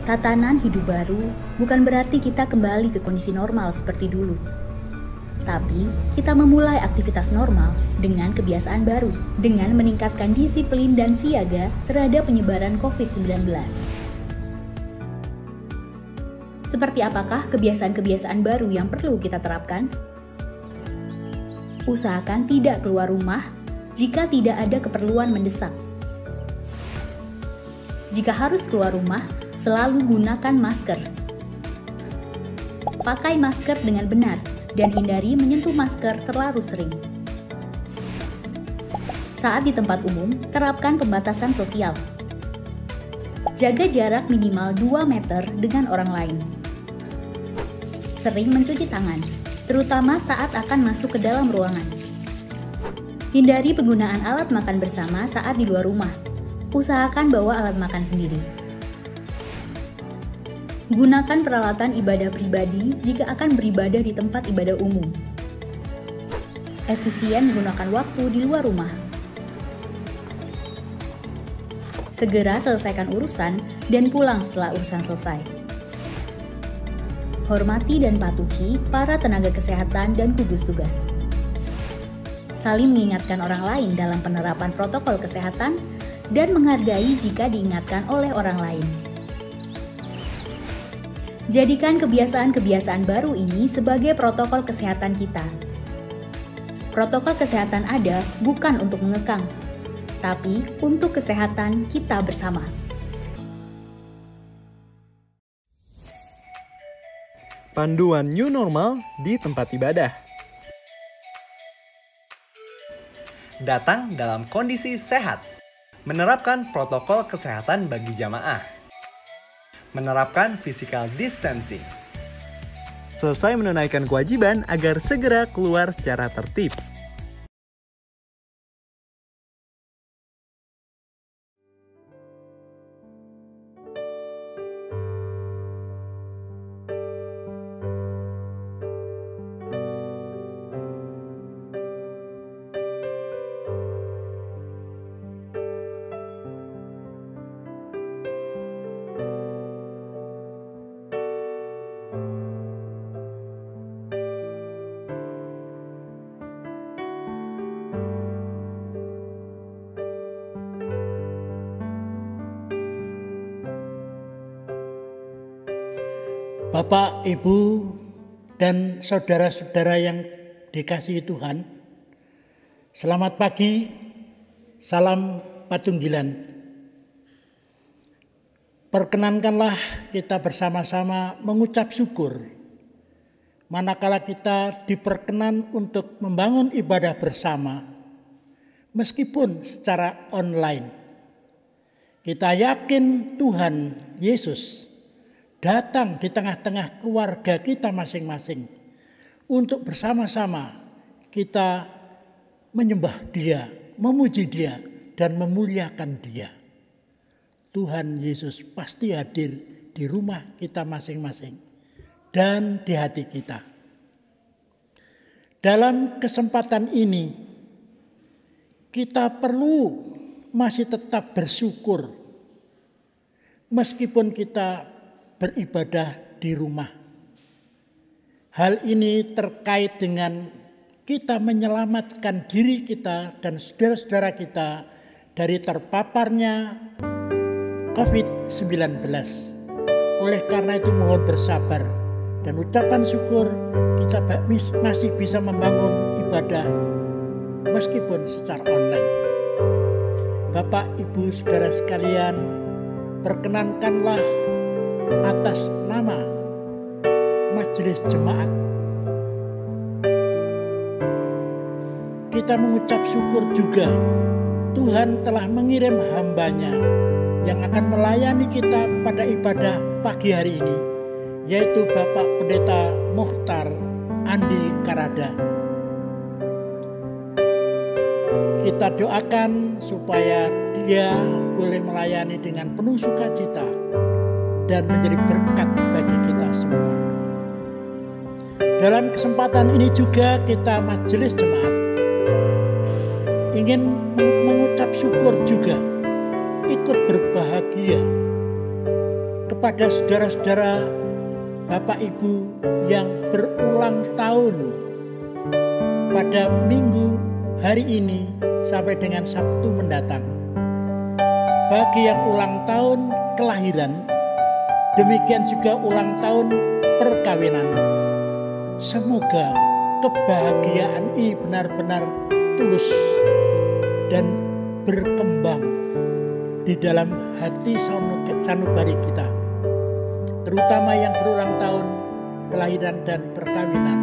Tatanan hidup baru bukan berarti kita kembali ke kondisi normal seperti dulu. Tapi, kita memulai aktivitas normal dengan kebiasaan baru, dengan meningkatkan disiplin dan siaga terhadap penyebaran COVID-19. Seperti apakah kebiasaan-kebiasaan baru yang perlu kita terapkan? Usahakan tidak keluar rumah jika tidak ada keperluan mendesak. Jika harus keluar rumah, selalu gunakan masker. Pakai masker dengan benar dan hindari menyentuh masker terlalu sering. Saat di tempat umum, terapkan pembatasan sosial. Jaga jarak minimal 2 meter dengan orang lain. Sering mencuci tangan, terutama saat akan masuk ke dalam ruangan. Hindari penggunaan alat makan bersama saat di luar rumah. Usahakan bawa alat makan sendiri. Gunakan peralatan ibadah pribadi jika akan beribadah di tempat ibadah umum. Efisien menggunakan waktu di luar rumah. Segera selesaikan urusan dan pulang setelah urusan selesai. Hormati dan patuhi para tenaga kesehatan dan gugus tugas. Saling mengingatkan orang lain dalam penerapan protokol kesehatan dan menghargai jika diingatkan oleh orang lain. Jadikan kebiasaan-kebiasaan baru ini sebagai protokol kesehatan kita. Protokol kesehatan ada bukan untuk mengekang, tapi untuk kesehatan kita bersama. Panduan new normal di tempat ibadah. Datang dalam kondisi sehat. Menerapkan protokol kesehatan bagi jamaah. Menerapkan physical distancing. Selesai menunaikan kewajiban agar segera keluar secara tertib. Bapak, Ibu, dan saudara-saudara yang dikasihi Tuhan, selamat pagi, salam patunggilan. Perkenankanlah kita bersama-sama mengucap syukur manakala kita diperkenan untuk membangun ibadah bersama, meskipun secara online. Kita yakin Tuhan Yesus datang di tengah-tengah keluarga kita masing-masing untuk bersama-sama kita menyembah Dia, memuji Dia, dan memuliakan Dia. Tuhan Yesus pasti hadir di rumah kita masing-masing dan di hati kita. Dalam kesempatan ini, kita perlu masih tetap bersyukur meskipun kita beribadah di rumah. Hal ini terkait dengan kita menyelamatkan diri kita dan saudara-saudara kita dari terpaparnya COVID-19. Oleh karena itu mohon bersabar dan ucapan syukur kita masih bisa membangun ibadah meskipun secara online. Bapak, Ibu, saudara sekalian, perkenankanlah atas nama Majelis Jemaat kita mengucap syukur juga Tuhan telah mengirim hamba-Nya yang akan melayani kita pada ibadah pagi hari ini, yaitu Bapak Pendeta Mukhtar Andi Karada. Kita doakan supaya dia boleh melayani dengan penuh sukacita dan menjadi berkat bagi kita semua. Dalam kesempatan ini juga kita Majelis Jemaat ingin mengucap syukur juga, ikut berbahagia kepada saudara-saudara Bapak Ibu yang berulang tahun pada minggu hari ini sampai dengan Sabtu mendatang. Bagi yang ulang tahun kelahiran, demikian juga ulang tahun perkawinan. Semoga kebahagiaan ini benar-benar tulus dan berkembang di dalam hati sanubari kita. Terutama yang berulang tahun kelahiran dan perkawinan,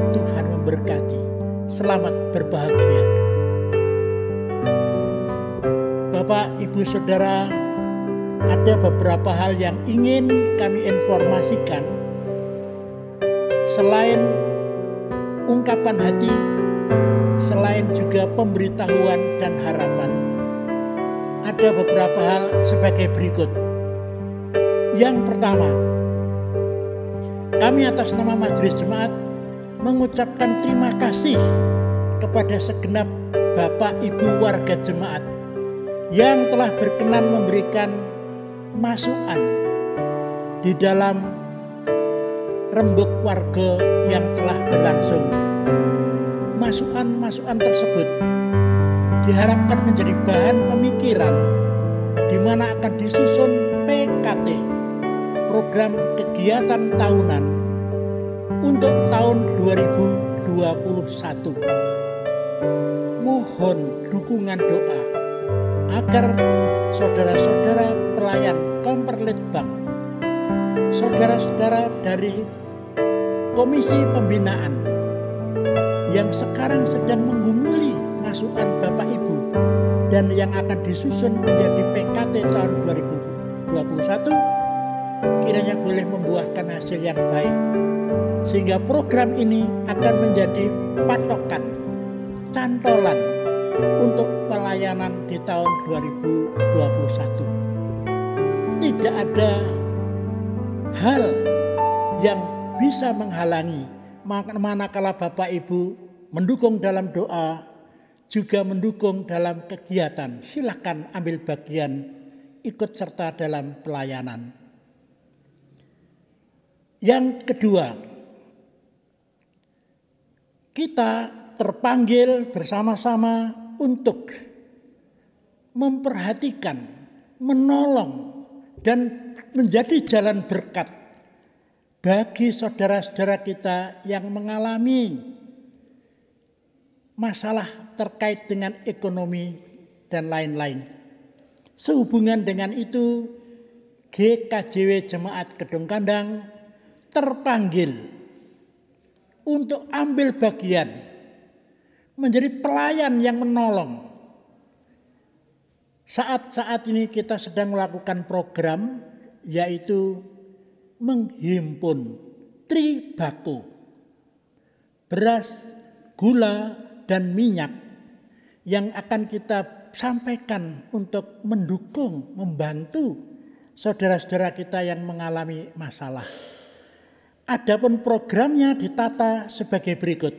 Tuhan memberkati. Selamat berbahagia. Bapak, Ibu, Saudara, ada beberapa hal yang ingin kami informasikan. Selain ungkapan hati, selain juga pemberitahuan dan harapan, ada beberapa hal sebagai berikut. Yang pertama, kami atas nama Majelis Jemaat mengucapkan terima kasih kepada segenap Bapak Ibu warga jemaat yang telah berkenan memberikan masukan di dalam rembuk warga yang telah berlangsung. Masukan-masukan tersebut diharapkan menjadi bahan pemikiran di mana akan disusun PKT, program kegiatan tahunan untuk tahun 2021. Mohon dukungan doa agar saudara-saudara pelayan Komperlitbang, saudara-saudara dari Komisi Pembinaan yang sekarang sedang menggumuli masukan Bapak Ibu dan yang akan disusun menjadi PKT tahun 2021, kiranya boleh membuahkan hasil yang baik, sehingga program ini akan menjadi patokan, cantolan untuk pelayanan di tahun 2021. Tidak ada hal yang bisa menghalangi manakala Bapak Ibu mendukung dalam doa, juga mendukung dalam kegiatan. Silakan ambil bagian, ikut serta dalam pelayanan. Yang kedua, kita terpanggil bersama-sama untuk memperhatikan, menolong, dan menjadi jalan berkat bagi saudara-saudara kita yang mengalami masalah terkait dengan ekonomi dan lain-lain. Sehubungan dengan itu, GKJW Jemaat Gedung Kandang terpanggil untuk ambil bagian menjadi pelayan yang menolong. Saat-saat ini kita sedang melakukan program yaitu menghimpun tribako, beras, gula, dan minyak yang akan kita sampaikan untuk mendukung, membantu saudara-saudara kita yang mengalami masalah. Adapun programnya ditata sebagai berikut.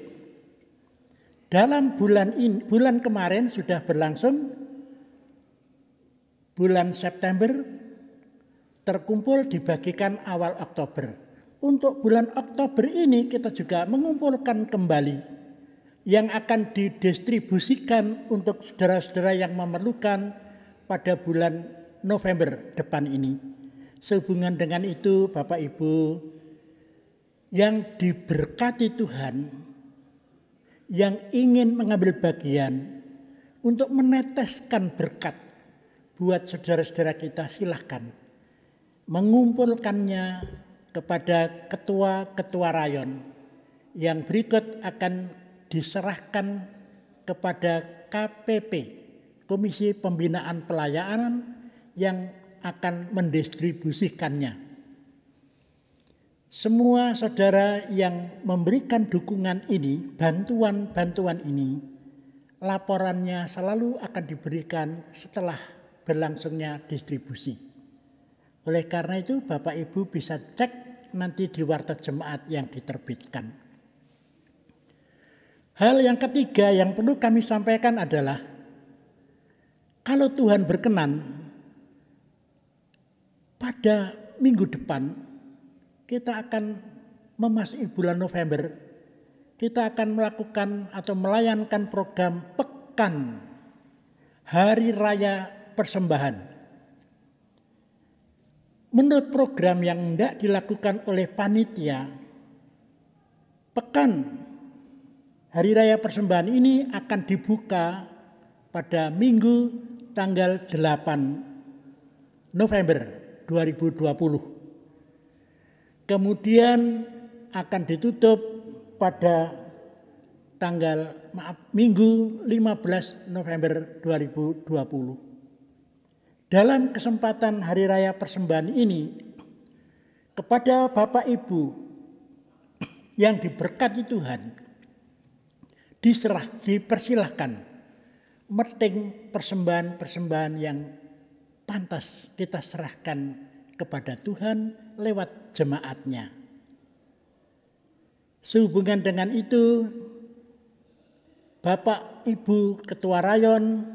Dalam bulan kemarin sudah berlangsung, bulan September terkumpul dibagikan awal Oktober. Untuk bulan Oktober ini kita juga mengumpulkan kembali yang akan didistribusikan untuk saudara-saudara yang memerlukan pada bulan November depan ini. Sehubungan dengan itu, Bapak Ibu yang diberkati Tuhan, yang ingin mengambil bagian untuk meneteskan berkat buat saudara-saudara kita, silahkan mengumpulkannya kepada ketua-ketua rayon yang berikut akan diserahkan kepada KPP, Komisi Pembinaan Pelayanan, yang akan mendistribusikannya. Semua saudara yang memberikan dukungan ini, bantuan-bantuan ini, laporannya selalu akan diberikan setelah berlangsungnya distribusi. Oleh karena itu Bapak Ibu bisa cek nanti di warta jemaat yang diterbitkan. Hal yang ketiga yang perlu kami sampaikan adalah, kalau Tuhan berkenan, pada minggu depan kita akan memasuki bulan November, kita akan melakukan atau melayankan program Pekan Hari Raya Persembahan. Menurut program yang hendak dilakukan oleh panitia, Pekan Hari Raya Persembahan ini akan dibuka pada Minggu tanggal 8 November 2020. Kemudian akan ditutup pada Minggu 15 November 2020. Dalam kesempatan Hari Raya Persembahan ini, kepada Bapak Ibu yang diberkati Tuhan, dipersilahkan meting persembahan-persembahan yang pantas kita serahkan kepada Tuhan lewat jemaatnya. Sehubungan dengan itu, Bapak Ibu Ketua Rayon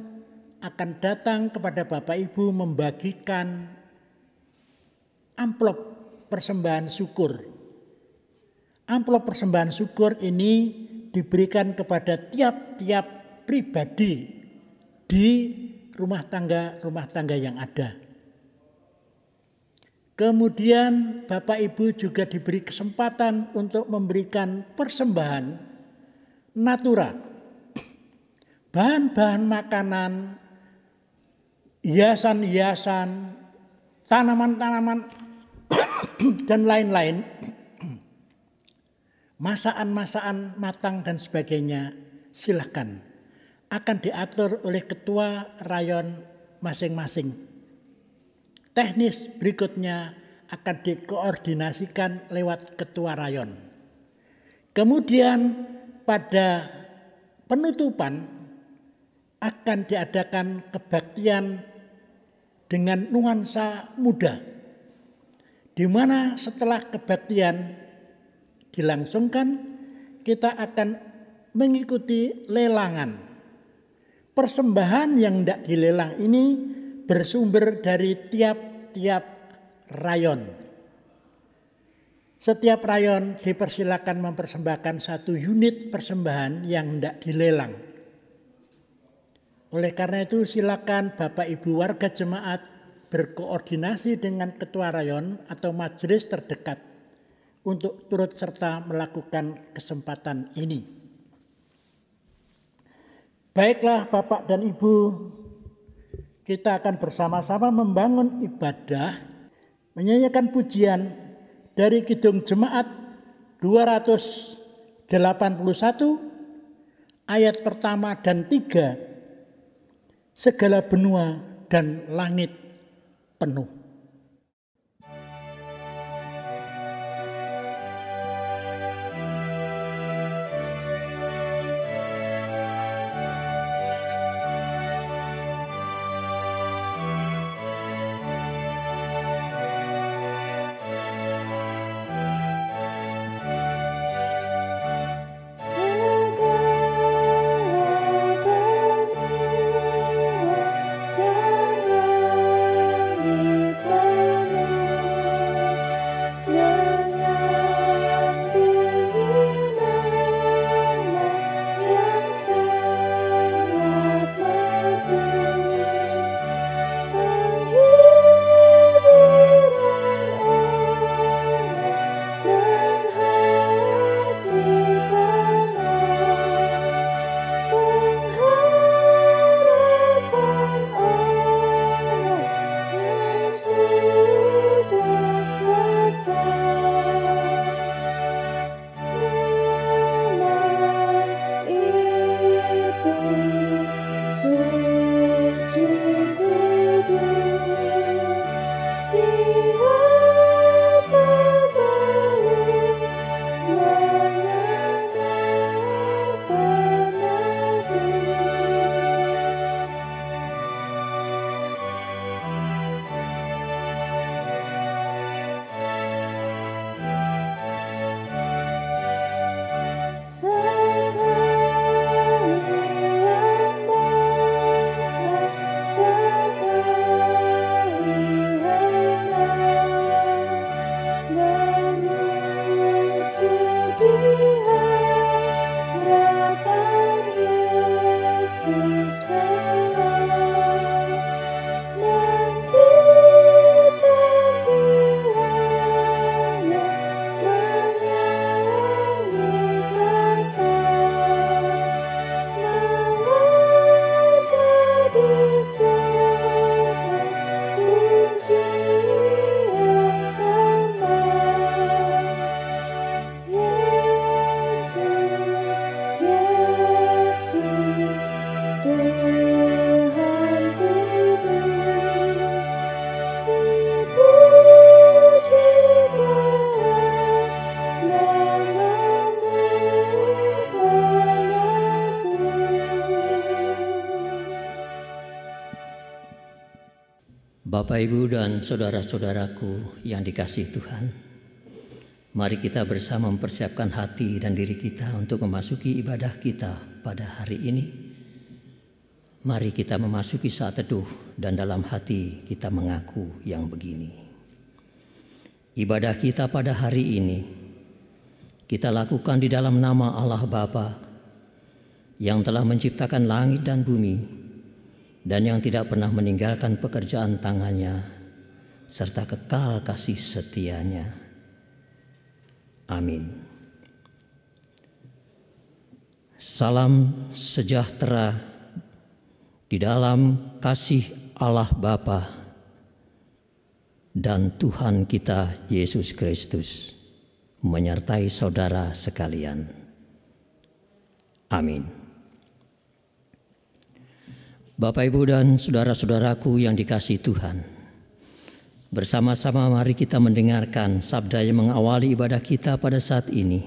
akan datang kepada Bapak Ibu membagikan amplop persembahan syukur. Amplop persembahan syukur ini diberikan kepada tiap-tiap pribadi di rumah tangga yang ada. Kemudian Bapak Ibu juga diberi kesempatan untuk memberikan persembahan natura, bahan-bahan makanan, hiasan-hiasan, tanaman-tanaman, dan lain-lain, masakan-masakan matang dan sebagainya, silakan. Akan diatur oleh ketua rayon masing-masing. Teknis berikutnya akan dikoordinasikan lewat ketua rayon. Kemudian pada penutupan akan diadakan kebaktian dengan nuansa muda, di mana setelah kebaktian dilangsungkan, kita akan mengikuti lelangan. Persembahan yang tidak dilelang ini bersumber dari tiap-tiap rayon. Setiap rayon dipersilakan mempersembahkan 1 unit persembahan yang tidak dilelang. Oleh karena itu silakan Bapak Ibu warga jemaat berkoordinasi dengan ketua rayon atau majelis terdekat untuk turut serta melakukan kesempatan ini. Baiklah Bapak dan Ibu, kita akan bersama-sama membangun ibadah, menyanyikan pujian dari Kidung Jemaat 281 ayat pertama dan 3, segala benua dan langit penuh. Segala benua dan langit Bapak, Ibu, dan saudara-saudaraku yang dikasihi Tuhan, mari kita bersama mempersiapkan hati dan diri kita untuk memasuki ibadah kita pada hari ini. Mari kita memasuki saat teduh dan dalam hati kita mengaku yang begini. Ibadah kita pada hari ini kita lakukan di dalam nama Allah Bapa yang telah menciptakan langit dan bumi dan yang tidak pernah meninggalkan pekerjaan tangannya serta kekal kasih setianya. Amin. Salam sejahtera di dalam kasih Allah Bapa dan Tuhan kita Yesus Kristus menyertai saudara sekalian. Amin. Bapak, Ibu, dan saudara-saudaraku yang dikasihi Tuhan, bersama-sama mari kita mendengarkan sabda yang mengawali ibadah kita pada saat ini,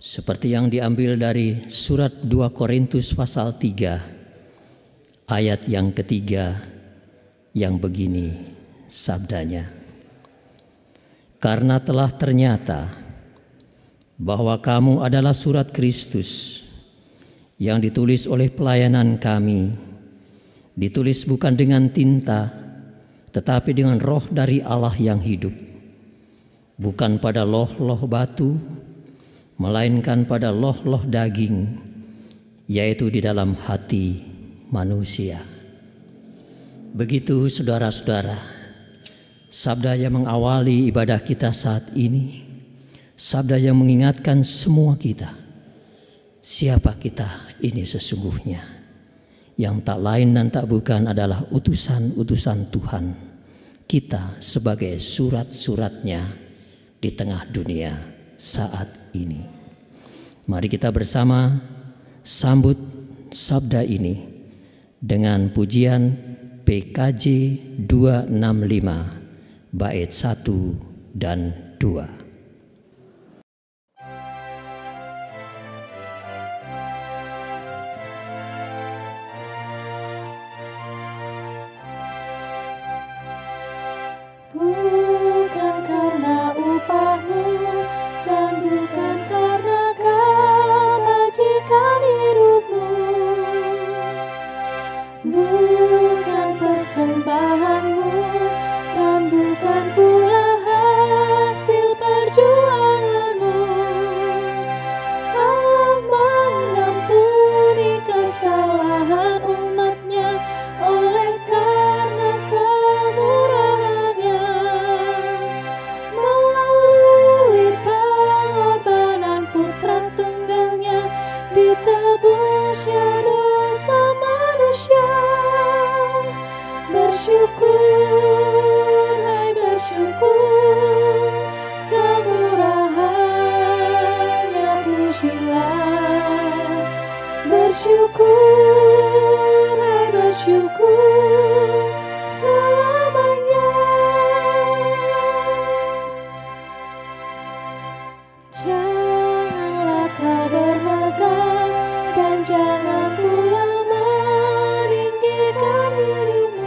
seperti yang diambil dari surat 2 Korintus pasal 3 ayat yang ketiga yang begini sabdanya. Karena telah ternyata bahwa kamu adalah surat Kristus yang ditulis oleh pelayanan kami, ditulis bukan dengan tinta, tetapi dengan roh dari Allah yang hidup, bukan pada loh-loh batu, melainkan pada loh-loh daging, yaitu di dalam hati manusia. Begitu saudara-saudara, sabda yang mengawali ibadah kita saat ini, sabda yang mengingatkan semua kita, siapa kita ini sesungguhnya, yang tak lain dan tak bukan adalah utusan-utusan Tuhan, kita sebagai surat-suratnya di tengah dunia saat ini. Mari kita bersama sambut sabda ini dengan pujian PKJ 265 bait 1 dan 2. Bukan karena upahmu dan bukan karena kebajikan hidupmu, bukan persembahanmu dan bukan pula hasil perjuanganmu. Allah mengampuni kesalahan umatnya oleh karena kemurahannya. Melalui pengorbanan putra tunggalnya ditebusnya dosa manusia. Bersyukur, hai bersyukur, kemurahannya pujilah. Bersyukur, hai bersyukur, selamanya. Janganlah kau bermegah dan jangan pula meninggikan dirimu.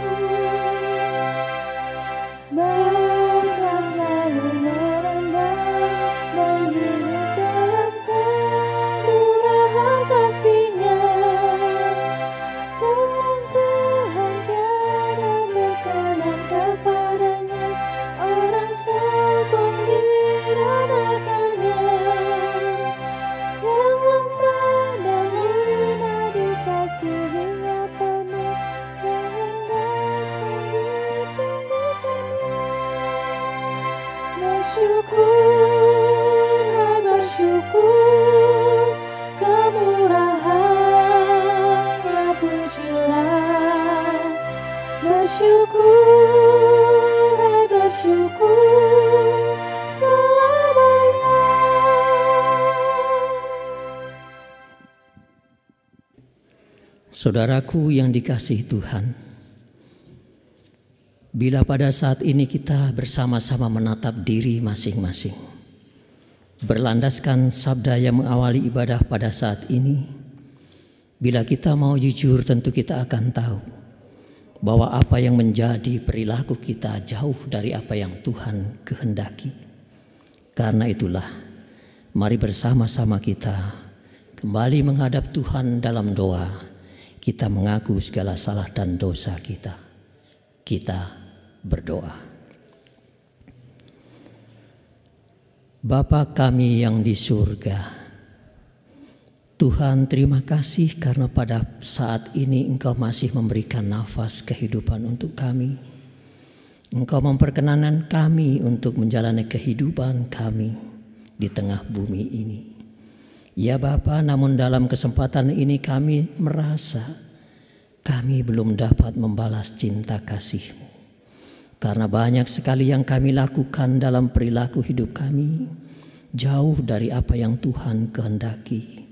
Baiklah selalu merendah, mengingat dalam kemurahan kasih-Nya. Dengan Tuhan tiada berkenan kepadanya, orang sombong diranakannya. Yang lemah dan hina dikasihinya penuh, yang rendah ditinggikannya. Bersyukur, hai bersyukur, kemurahannya pujilah. Bersyukur, hai bersyukur, selamanya. Saudaraku yang dikasihi Tuhan, bila pada saat ini kita bersama-sama menatap diri masing-masing, berlandaskan sabda yang mengawali ibadah pada saat ini, bila kita mau jujur tentu kita akan tahu bahwa apa yang menjadi perilaku kita jauh dari apa yang Tuhan kehendaki. Karena itulah, mari bersama-sama kita kembali menghadap Tuhan dalam doa. Kita mengaku segala salah dan dosa kita. Kita berdoa. Bapa kami yang di surga, Tuhan, terima kasih karena pada saat ini Engkau masih memberikan nafas kehidupan untuk kami. Engkau memperkenankan kami untuk menjalani kehidupan kami di tengah bumi ini. Ya Bapa, namun dalam kesempatan ini kami merasa kami belum dapat membalas cinta kasih-Mu. Karena banyak sekali yang kami lakukan dalam perilaku hidup kami jauh dari apa yang Tuhan kehendaki.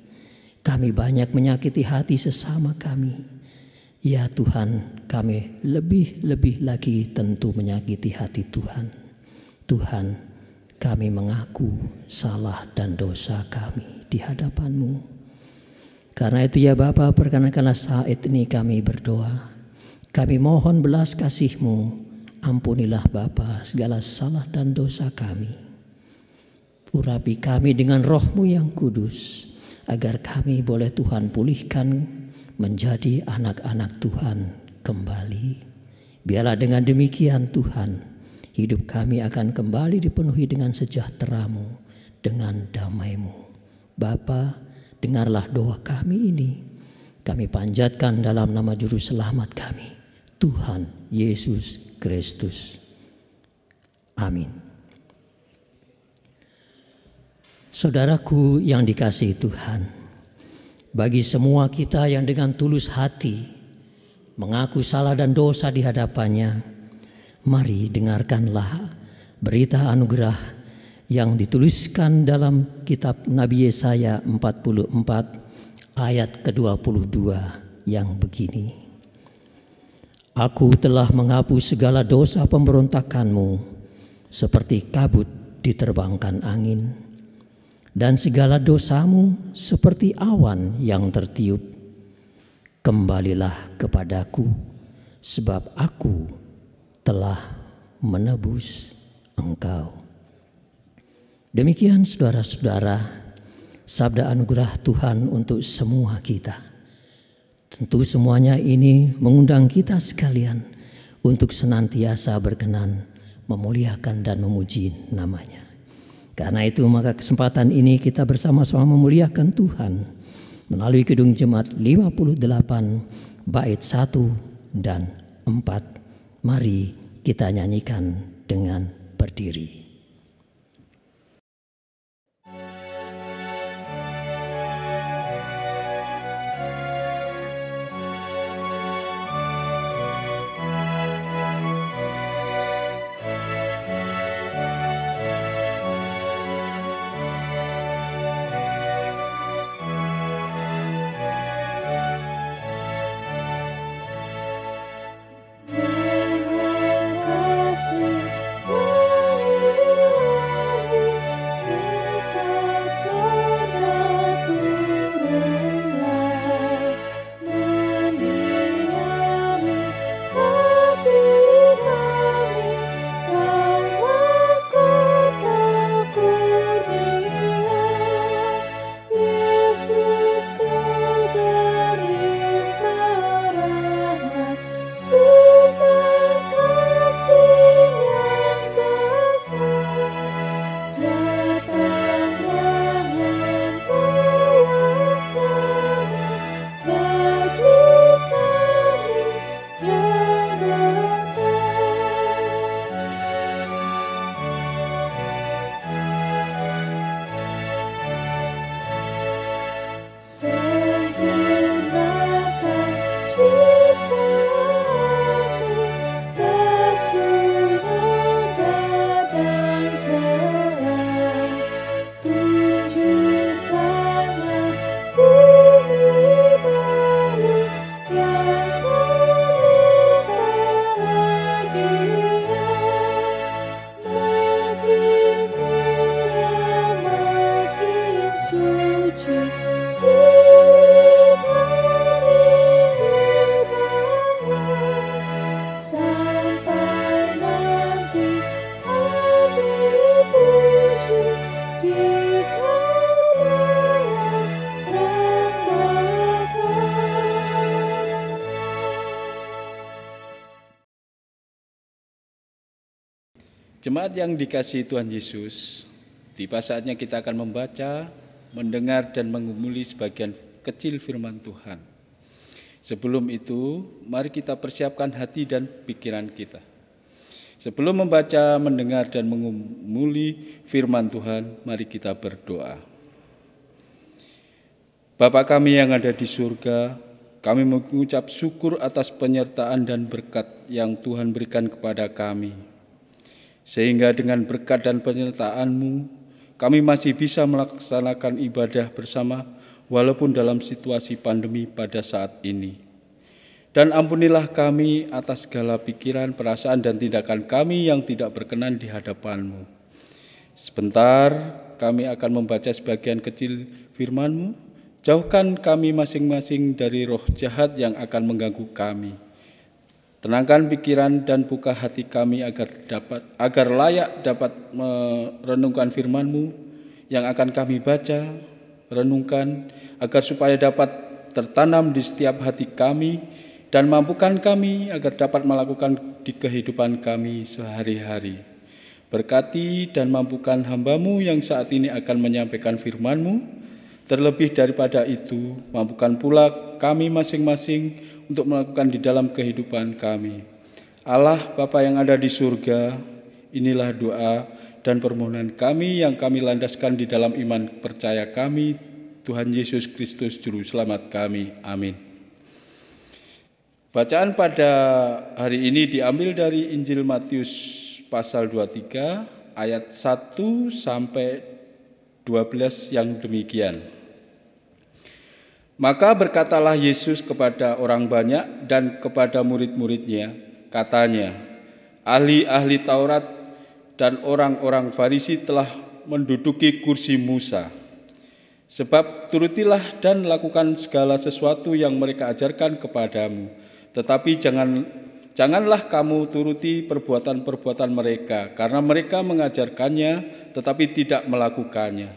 Kami banyak menyakiti hati sesama kami. Ya Tuhan, kami lebih-lebih lagi tentu menyakiti hati Tuhan. Tuhan, kami mengaku salah dan dosa kami di hadapan-Mu. Karena itu ya Bapa, perkenankanlah saat ini kami berdoa. Kami mohon belas kasih-Mu. Ampunilah Bapa segala salah dan dosa kami. Urapi kami dengan Roh-Mu yang kudus, agar kami boleh Tuhan pulihkan menjadi anak-anak Tuhan kembali. Biarlah dengan demikian Tuhan, hidup kami akan kembali dipenuhi dengan sejahtera-Mu, dengan damai-Mu. Bapa, dengarlah doa kami ini. Kami panjatkan dalam nama Juru Selamat kami, Tuhan Yesus Kristus. Amin. Saudaraku yang dikasihi Tuhan, bagi semua kita yang dengan tulus hati mengaku salah dan dosa di hadapannya, mari dengarkanlah berita anugerah yang dituliskan dalam kitab Nabi Yesaya 44 ayat ke-22 yang begini. Aku telah menghapus segala dosa pemberontakanmu seperti kabut diterbangkan angin, dan segala dosamu seperti awan yang tertiup. Kembalilah kepadaku, sebab aku telah menebus engkau. Demikian saudara-saudara, sabda anugerah Tuhan untuk semua kita. Tentu semuanya ini mengundang kita sekalian untuk senantiasa berkenan memuliakan dan memuji nama-Nya. Karena itu maka kesempatan ini kita bersama-sama memuliakan Tuhan melalui Kidung Jemaat 58 bait 1 dan 4. Mari kita nyanyikan dengan berdiri. Kasih Jemaat yang dikasihi Tuhan Yesus, tiba saatnya kita akan membaca, mendengar, dan mengumuli sebagian kecil firman Tuhan. Sebelum itu, mari kita persiapkan hati dan pikiran kita. Sebelum membaca, mendengar, dan mengumuli firman Tuhan, mari kita berdoa. Bapa kami yang ada di surga, kami mengucap syukur atas penyertaan dan berkat yang Tuhan berikan kepada kami. Sehingga dengan berkat dan penyertaan-Mu, kami masih bisa melaksanakan ibadah bersama walaupun dalam situasi pandemi pada saat ini. Dan ampunilah kami atas segala pikiran, perasaan, dan tindakan kami yang tidak berkenan di hadapan-Mu. Sebentar kami akan membaca sebagian kecil firman-Mu. Jauhkan kami masing-masing dari roh jahat yang akan mengganggu kami. Tenangkan pikiran dan buka hati kami agar layak dapat merenungkan firman-Mu yang akan kami baca, renungkan, agar supaya dapat tertanam di setiap hati kami dan mampukan kami agar dapat melakukan di kehidupan kami sehari-hari. Berkati dan mampukan hamba-Mu yang saat ini akan menyampaikan firman-Mu. Terlebih daripada itu, mampukan pula kami masing-masing untuk melakukan di dalam kehidupan kami. Allah Bapa yang ada di surga, inilah doa dan permohonan kami yang kami landaskan di dalam iman percaya kami, Tuhan Yesus Kristus Juru Selamat kami. Amin. Bacaan pada hari ini diambil dari Injil Matius pasal 23 ayat 1 sampai 12 yang demikian. Maka berkatalah Yesus kepada orang banyak dan kepada murid-muridnya, katanya, ahli-ahli Taurat dan orang-orang Farisi telah menduduki kursi Musa. Sebab turutilah dan lakukan segala sesuatu yang mereka ajarkan kepadamu. Tetapi janganlah kamu turuti perbuatan-perbuatan mereka, karena mereka mengajarkannya tetapi tidak melakukannya.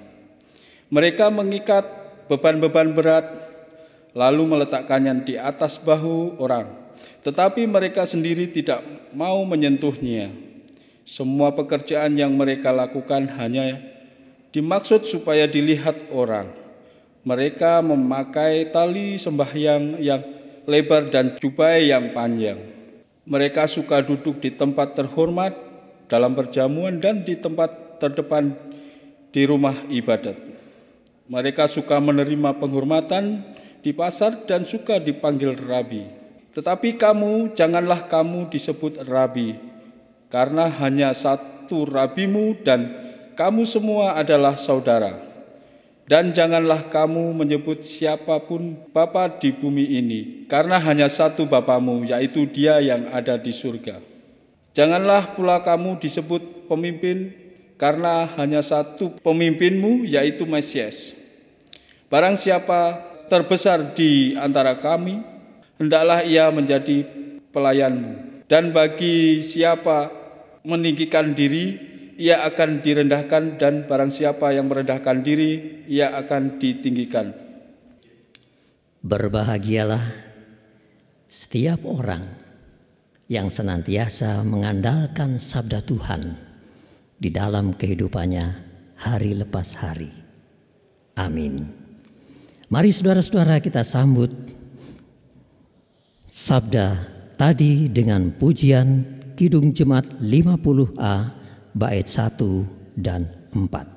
Mereka mengikat beban-beban berat, lalu meletakkannya di atas bahu orang, tetapi mereka sendiri tidak mau menyentuhnya. Semua pekerjaan yang mereka lakukan hanya dimaksud supaya dilihat orang. Mereka memakai tali sembahyang yang lebar dan jubai yang panjang. Mereka suka duduk di tempat terhormat dalam perjamuan dan di tempat terdepan di rumah ibadat. Mereka suka menerima penghormatan di pasar dan suka dipanggil rabi. Tetapi kamu, janganlah kamu disebut rabi, karena hanya satu rabimu dan kamu semua adalah saudara. Dan janganlah kamu menyebut siapapun bapa di bumi ini, karena hanya satu Bapamu, yaitu Dia yang ada di surga. Janganlah pula kamu disebut pemimpin, karena hanya satu pemimpinmu, yaitu Mesias. Barang siapa terbesar di antara kami, hendaklah ia menjadi pelayanmu. Dan bagi siapa meninggikan diri, ia akan direndahkan, dan barang siapa yang merendahkan diri, ia akan ditinggikan. Berbahagialah setiap orang yang senantiasa mengandalkan sabda Tuhan di dalam kehidupannya hari lepas hari. Amin. Mari saudara-saudara kita sambut sabda tadi dengan pujian Kidung Jemaat 50A bait 1 dan 4.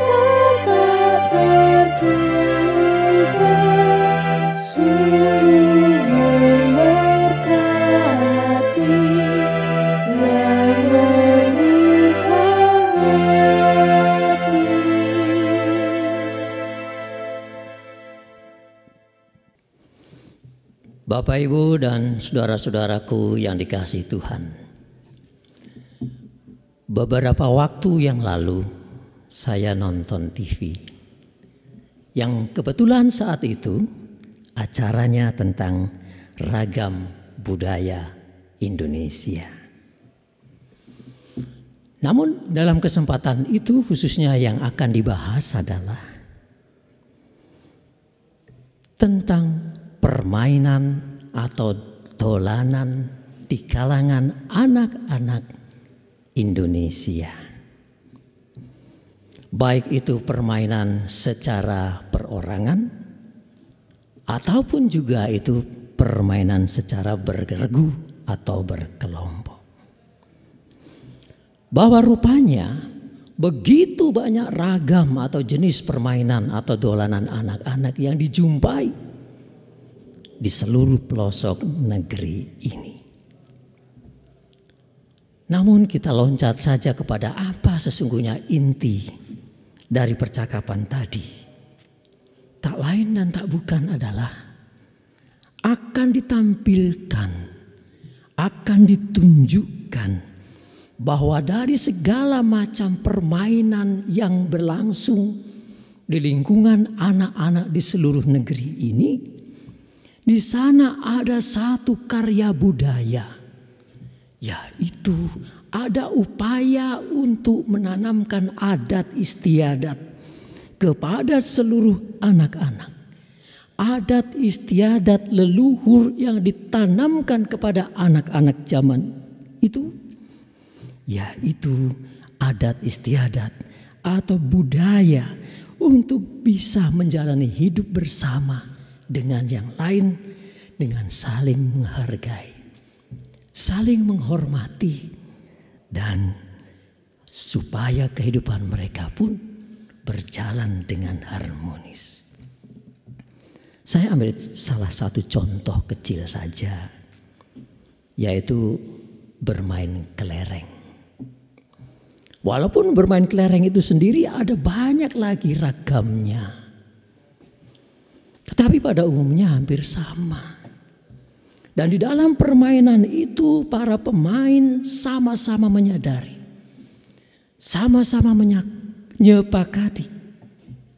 Harta tak terduga. Bapak, Ibu, dan saudara-saudaraku yang dikasihi Tuhan. Beberapa waktu yang lalu saya nonton TV yang kebetulan saat itu acaranya tentang ragam budaya Indonesia. Namun dalam kesempatan itu khususnya yang akan dibahas adalah tentang permainan atau dolanan di kalangan anak-anak Indonesia. Baik itu permainan secara perorangan ataupun juga itu permainan secara bergergu atau berkelompok. Bahwa rupanya begitu banyak ragam atau jenis permainan atau dolanan anak-anak yang dijumpai di seluruh pelosok negeri ini. Namun kita loncat saja kepada apa sesungguhnya inti dari percakapan tadi. Tak lain dan tak bukan adalah akan ditampilkan, akan ditunjukkan bahwa dari segala macam permainan yang berlangsung di lingkungan anak-anak di seluruh negeri ini, di sana ada satu karya budaya, yaitu ada upaya untuk menanamkan adat istiadat kepada seluruh anak-anak. Adat istiadat leluhur yang ditanamkan kepada anak-anak zaman itu, yaitu adat istiadat atau budaya untuk bisa menjalani hidup bersama dengan yang lain, dengan saling menghargai, saling menghormati, dan supaya kehidupan mereka pun berjalan dengan harmonis. Saya ambil salah satu contoh kecil saja, yaitu bermain kelereng. Walaupun bermain kelereng itu sendiri ada banyak lagi ragamnya, tetapi pada umumnya hampir sama. Dan di dalam permainan itu para pemain sama-sama menyadari, sama-sama menyepakati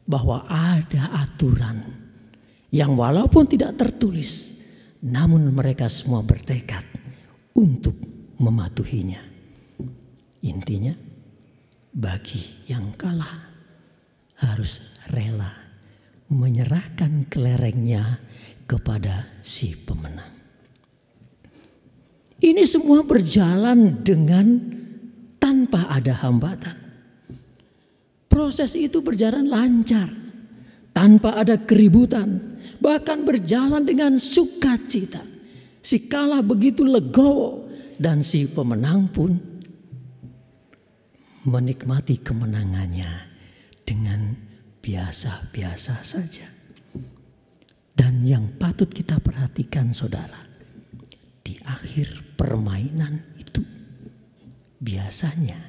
bahwa ada aturan yang walaupun tidak tertulis, namun mereka semua bertekad untuk mematuhinya. Intinya, bagi yang kalah harus rela menyerahkan kelerengnya kepada si pemenang. Ini semua berjalan dengan tanpa ada hambatan. Proses itu berjalan lancar, tanpa ada keributan, bahkan berjalan dengan sukacita. Si kalah begitu legowo dan si pemenang pun menikmati kemenangannya dengan biasa-biasa saja. Dan yang patut kita perhatikan, saudara, di akhir permainan itu biasanya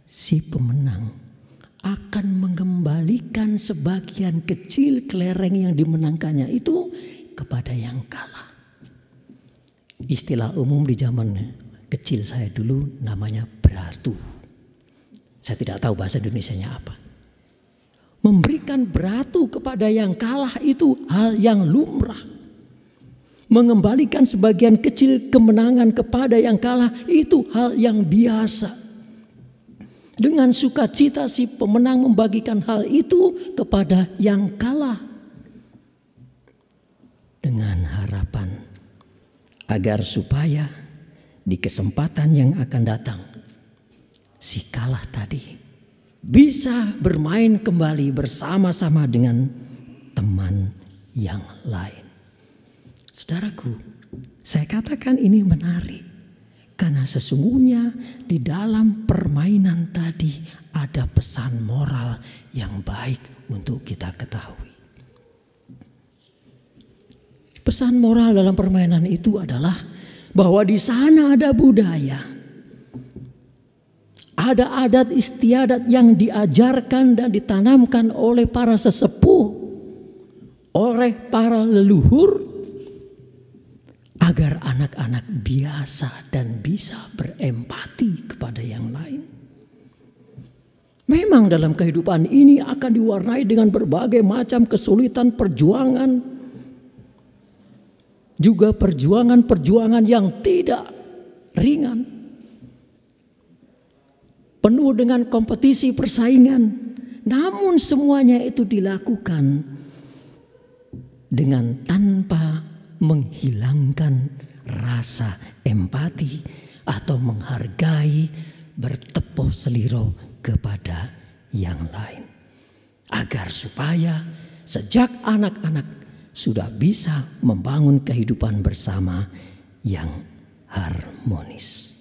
si pemenang akan mengembalikan sebagian kecil kelereng yang dimenangkannya itu kepada yang kalah. Istilah umum di zaman kecil saya dulu namanya beratu. Saya tidak tahu bahasa Indonesianya apa. Memberikan beratu kepada yang kalah itu hal yang lumrah. Mengembalikan sebagian kecil kemenangan kepada yang kalah itu hal yang biasa. Dengan sukacita si pemenang membagikan hal itu kepada yang kalah. Dengan harapan agar supaya di kesempatan yang akan datang si kalah tadi bisa bermain kembali bersama-sama dengan teman yang lain. Saudaraku, saya katakan ini menarik karena sesungguhnya di dalam permainan tadi ada pesan moral yang baik untuk kita ketahui. Pesan moral dalam permainan itu adalah bahwa di sana ada budaya. Ada adat istiadat yang diajarkan dan ditanamkan oleh para sesepuh, oleh para leluhur, agar anak-anak biasa dan bisa berempati kepada yang lain. Memang dalam kehidupan ini akan diwarnai dengan berbagai macam kesulitan perjuangan, juga perjuangan-perjuangan yang tidak ringan, penuh dengan kompetisi persaingan. Namun semuanya itu dilakukan dengan tanpa menghilangkan rasa empati atau menghargai, bertepuk seliro kepada yang lain. Agar supaya sejak anak-anak sudah bisa membangun kehidupan bersama yang harmonis.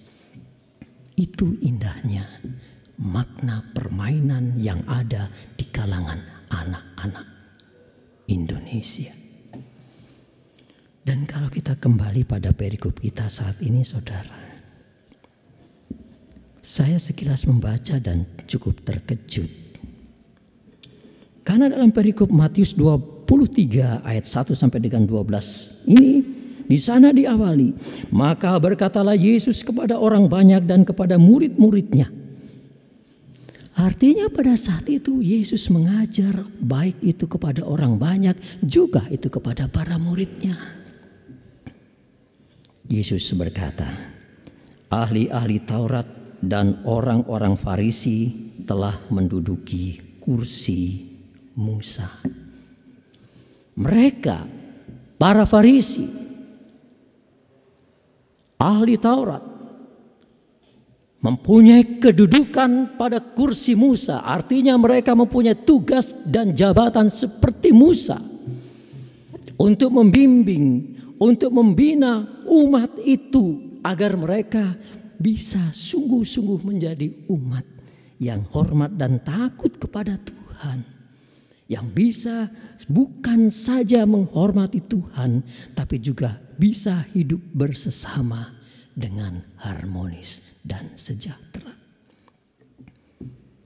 Itu indahnya makna permainan yang ada di kalangan anak-anak Indonesia. Dan kalau kita kembali pada perikop kita saat ini, saudara, saya sekilas membaca dan cukup terkejut. Karena dalam perikop Matius 23 ayat 1 sampai dengan 12 ini, di sana diawali, maka berkatalah Yesus kepada orang banyak dan kepada murid-muridnya. Artinya pada saat itu Yesus mengajar baik itu kepada orang banyak, juga itu kepada para muridnya. Yesus berkata, ahli-ahli Taurat dan orang-orang Farisi telah menduduki kursi Musa. Mereka, para Farisi, ahli Taurat, mempunyai kedudukan pada kursi Musa. Artinya mereka mempunyai tugas dan jabatan seperti Musa untuk membimbing, untuk membina umat itu agar mereka bisa sungguh-sungguh menjadi umat yang hormat dan takut kepada Tuhan, yang bisa bukan saja menghormati Tuhan, tapi juga bisa hidup bersama dengan harmonis dan sejahtera.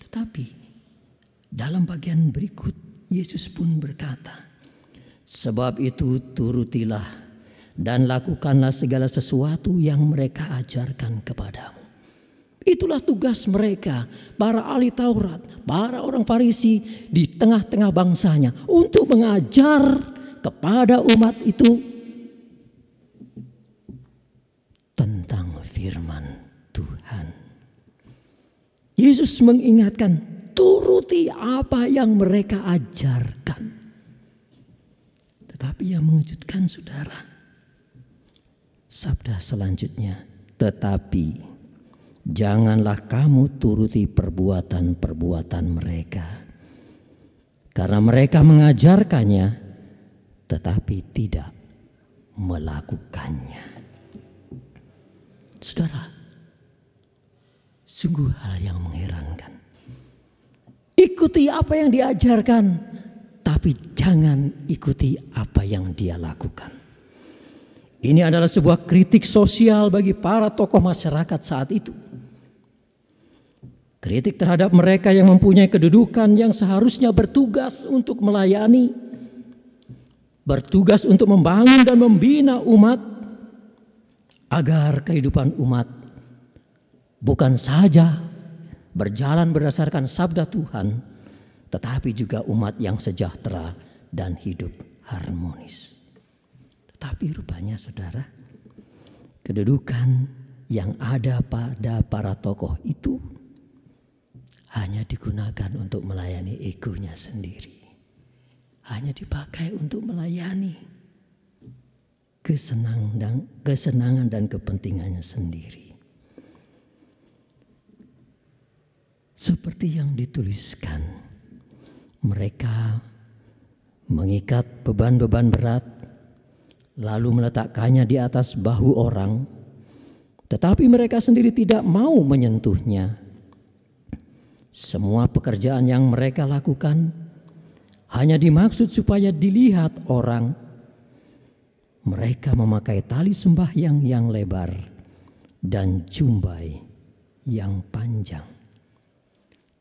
Tetapi dalam bagian berikut Yesus pun berkata, sebab itu turutilah dan lakukanlah segala sesuatu yang mereka ajarkan kepadamu. Itulah tugas mereka, para ahli Taurat, para orang Farisi di tengah-tengah bangsanya, untuk mengajar kepada umat itu tentang firman Tuhan. Yesus mengingatkan, turuti apa yang mereka ajarkan. Tetapi yang mengejutkan, saudara, sabda selanjutnya, tetapi janganlah kamu turuti perbuatan-perbuatan mereka, karena mereka mengajarkannya tetapi tidak melakukannya. Saudara, sungguh hal yang mengherankan. Ikuti apa yang diajarkan, tapi jangan ikuti apa yang dia lakukan. Ini adalah sebuah kritik sosial bagi para tokoh masyarakat saat itu. Kritik terhadap mereka yang mempunyai kedudukan yang seharusnya bertugas untuk melayani, bertugas untuk membangun dan membina umat, agar kehidupan umat bukan saja berjalan berdasarkan sabda Tuhan, tetapi juga umat yang sejahtera dan hidup harmonis. Tetapi rupanya, saudara, kedudukan yang ada pada para tokoh itu hanya digunakan untuk melayani egonya sendiri. Hanya dipakai untuk melayani kesenangan dan kepentingannya sendiri. Seperti yang dituliskan, mereka mengikat beban-beban berat, lalu meletakkannya di atas bahu orang, tetapi mereka sendiri tidak mau menyentuhnya. Semua pekerjaan yang mereka lakukan hanya dimaksud supaya dilihat orang. Mereka memakai tali sembahyang yang lebar dan jumbai yang panjang.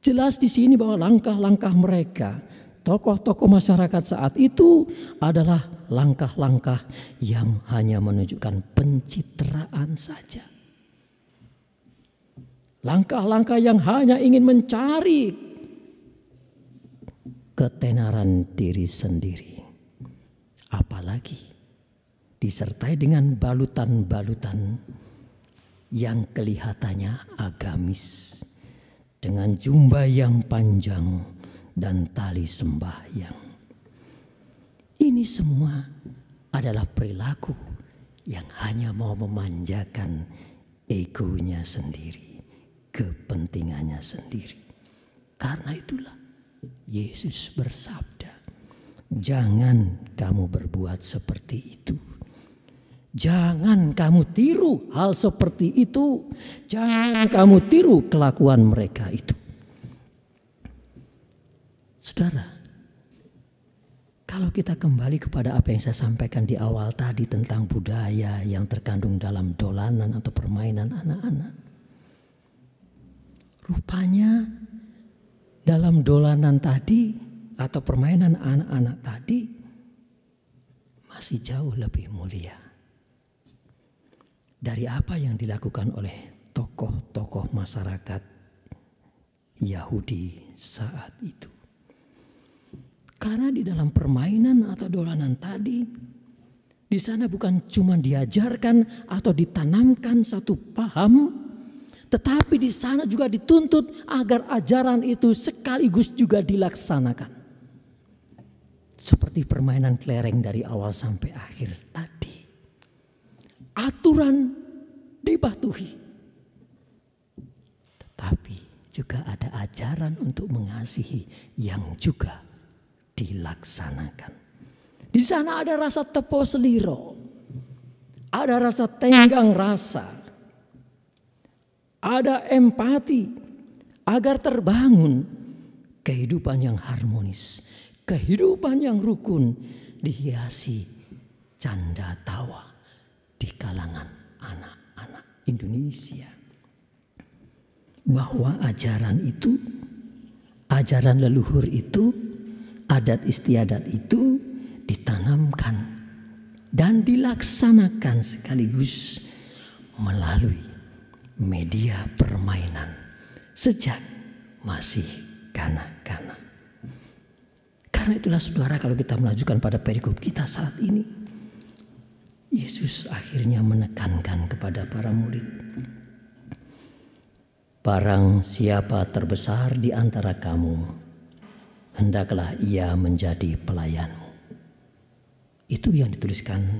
Jelas di sini bahwa langkah-langkah mereka tokoh-tokoh masyarakat saat itu adalah langkah-langkah yang hanya menunjukkan pencitraan saja. Langkah-langkah yang hanya ingin mencari ketenaran diri sendiri. Apalagi disertai dengan balutan-balutan yang kelihatannya agamis, dengan jubah yang panjang dan tali sembahyang. Ini semua adalah perilaku yang hanya mau memanjakan egonya sendiri, kepentingannya sendiri. Karena itulah Yesus bersabda, jangan kamu berbuat seperti itu. Jangan kamu tiru hal seperti itu. Jangan kamu tiru kelakuan mereka itu. Saudara, kalau kita kembali kepada apa yang saya sampaikan di awal tadi tentang budaya yang terkandung dalam dolanan atau permainan anak-anak. Rupanya dalam dolanan tadi atau permainan anak-anak tadi masih jauh lebih mulia dari apa yang dilakukan oleh tokoh-tokoh masyarakat Yahudi saat itu. Karena di dalam permainan atau dolanan tadi, di sana bukan cuma diajarkan atau ditanamkan satu paham, tetapi di sana juga dituntut agar ajaran itu sekaligus juga dilaksanakan. Seperti permainan kelereng dari awal sampai akhir tadi. Aturan dipatuhi. Tetapi juga ada ajaran untuk mengasihi yang juga dilaksanakan. Di sana ada rasa tepo seliro. Ada rasa tenggang rasa. Ada empati agar terbangun kehidupan yang harmonis, kehidupan yang rukun dihiasi canda tawa di kalangan anak-anak Indonesia. Bahwa ajaran itu, ajaran leluhur itu, adat istiadat itu ditanamkan dan dilaksanakan sekaligus melalui media permainan sejak masih kanak-kanak. Karena itulah saudara, kalau kita melanjutkan pada perikop kita saat ini, Yesus akhirnya menekankan kepada para murid, barang siapa terbesar di antara kamu, hendaklah ia menjadi pelayanmu. Itu yang dituliskan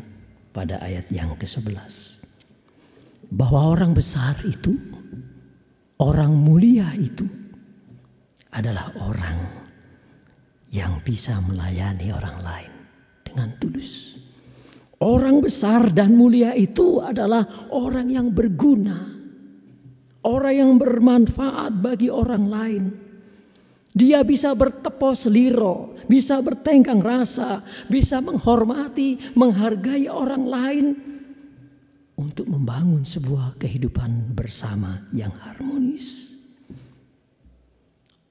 pada ayat yang ke-11. Bahwa orang besar itu, orang mulia itu adalah orang yang bisa melayani orang lain dengan tulus. Orang besar dan mulia itu adalah orang yang berguna, orang yang bermanfaat bagi orang lain. Dia bisa bertepos seliro, bisa bertenggang rasa, bisa menghormati, menghargai orang lain untuk membangun sebuah kehidupan bersama yang harmonis.